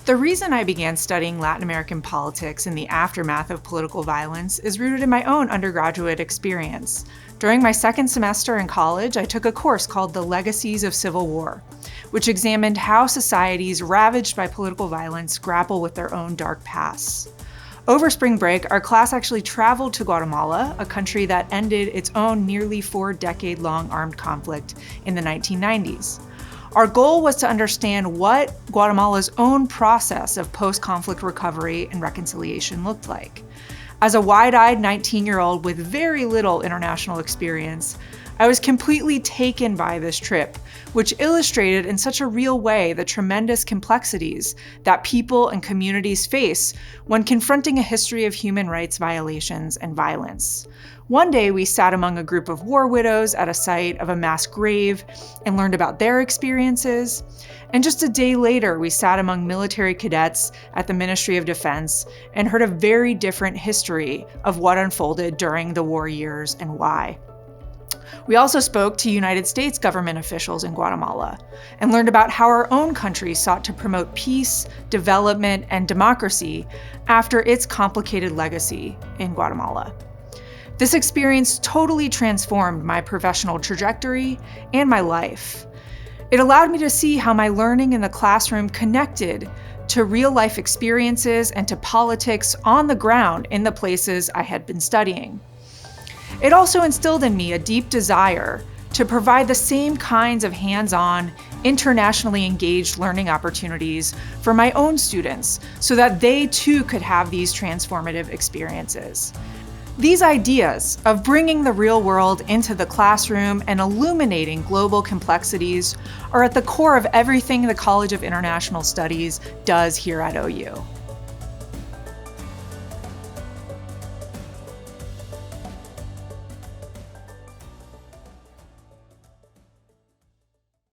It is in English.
The reason I began studying Latin American politics in the aftermath of political violence is rooted in my own undergraduate experience. During my second semester in college, I took a course called The Legacies of Civil War, which examined how societies ravaged by political violence grapple with their own dark pasts. Over spring break, our class actually traveled to Guatemala, a country that ended its own nearly 4-decade-long armed conflict in the 1990s. Our goal was to understand what Guatemala's own process of post-conflict recovery and reconciliation looked like. As a wide-eyed 19-year-old with very little international experience, I was completely taken by this trip, which illustrated in such a real way the tremendous complexities that people and communities face when confronting a history of human rights violations and violence. One day, we sat among a group of war widows at a site of a mass grave and learned about their experiences. And just a day later, we sat among military cadets at the Ministry of Defense and heard a very different history of what unfolded during the war years and why. We also spoke to United States government officials in Guatemala and learned about how our own country sought to promote peace, development, and democracy after its complicated legacy in Guatemala. This experience totally transformed my professional trajectory and my life. It allowed me to see how my learning in the classroom connected to real-life experiences and to politics on the ground in the places I had been studying. It also instilled in me a deep desire to provide the same kinds of hands-on, internationally engaged learning opportunities for my own students so that they too could have these transformative experiences. These ideas of bringing the real world into the classroom and illuminating global complexities are at the core of everything the College of International Studies does here at OU.